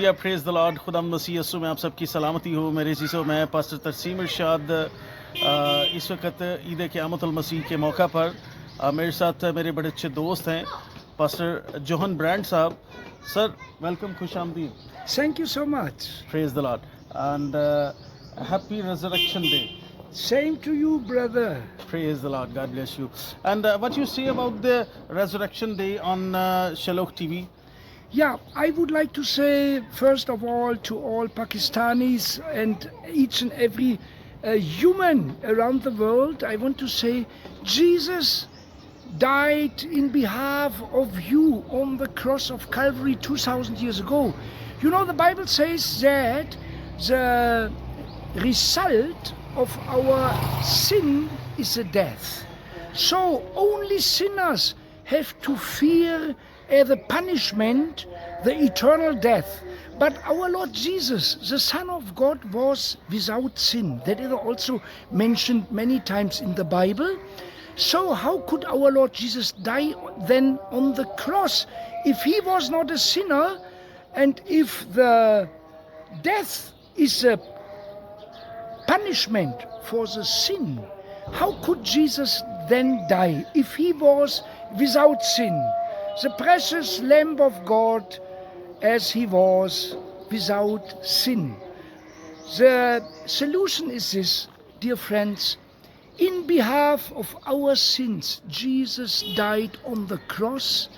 Hallelujah, praise the Lord. खुदा मसीह यीशु में आप सबकी सलामती हो। मेरे चीज़ों मैं पास्टर तरसीम इरशाद इस वक्त ईद क़यामतुल मसीह के मौका पर मेरे साथ मेरे बड़े अच्छे दोस्त हैं पास्टर जोहन ब्रांड साहब। सर वेलकम, खुश आमदीद। Thank you so much. Praise the Lord and happy resurrection day. Same to you, brother. Praise the Lord. God bless you. And what you say about the Resurrection Day on SHAELOKH TV? Yeah, I would like to say, first of all, to all Pakistanis and each and every human around the world, I want to say, Jesus died in behalf of you on the cross of Calvary 2,000 years ago. You know, the Bible says that the result of our sin is a death. So only sinners have to fear the punishment, the eternal death. But our Lord Jesus, the Son of God, was without sin. That is also mentioned many times in the Bible. So how could our Lord Jesus die then on the cross if he was not a sinner, and if the death is a punishment for the sin? How could Jesus then die if he was without sin? The precious Lamb of God, as he was without sin. The solution is this, dear friends. In behalf of our sins, Jesus died on the cross,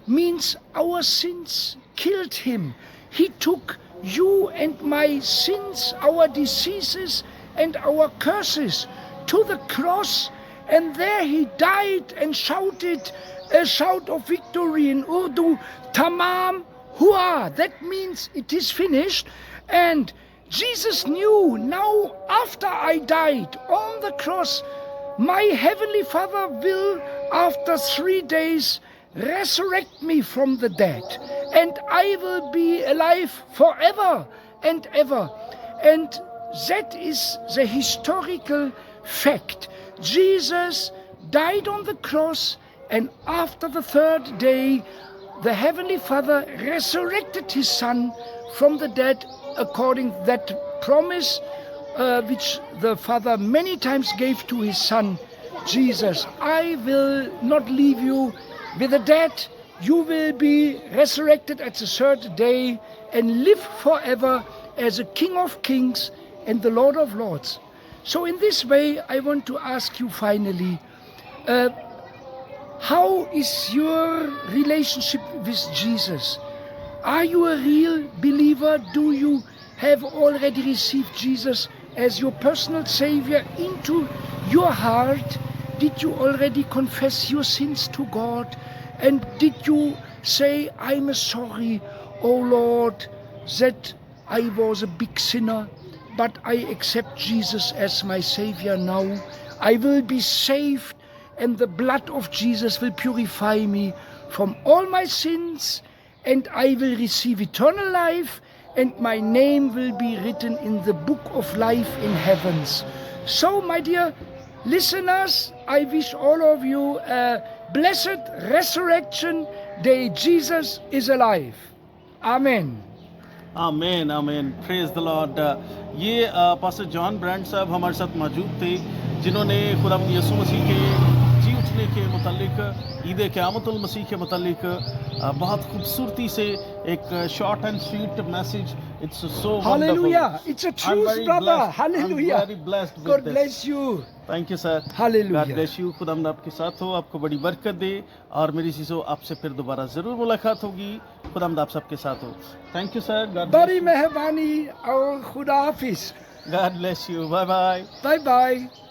means our sins killed him. He took you and my sins, our diseases and our curses to the cross, and there he died and shouted a shout of victory in Urdu, Tamam, hua, that means it is finished. And Jesus knew, now after I died on the cross, my heavenly Father will after 3 days resurrect me from the dead, and I will be alive forever and ever. And that is the historical fact. Jesus died on the cross, and after the 3rd day, the Heavenly Father resurrected his Son from the dead, according to that promise which the Father many times gave to his Son, Jesus. I will not leave you with the dead. You will be resurrected at the 3rd day and live forever as a King of Kings and the Lord of Lords. So in this way, I want to ask you finally, how is your relationship with Jesus? Are you a real believer? Do you have already received Jesus as your personal Savior into your heart? Did you already confess your sins to God? And did you say, I'm sorry, oh Lord, that I was a big sinner, but I accept Jesus as my Savior now. I will be saved, and the blood of Jesus will purify me from all my sins, and I will receive eternal life, and my name will be written in the book of life in heavens. So, my dear listeners, I wish all of you a blessed resurrection day. Jesus is alive. Amen. Amen amen, praise the Lord. ये pastor John brand साहब हमारे साथ मौजूद थे, जिन्होंने खुदा यीशु मसीह के जी उठने के मुतालिक, ईद क़यामतुल मसीह के मुतालिक बहुत खूबसूरती से एक short and sweet message. It's so Hallelujah. It's a truth, brother. Hallelujah. I'm very blessed with God this. bless you. Thank you sir. Hallelujah. God bless you। खुदावंद आपके साथ हो, आपको बड़ी बरकत दे, और मेरी चीज़ों आपसे फिर दोबारा ज़रूर मुलाकात होगी। खुदावंद आप सबके साथ हो। Thank you sir. बड़ी मेहरबानी और खुदा हाफिज। God bless you. Bye bye. Bye bye.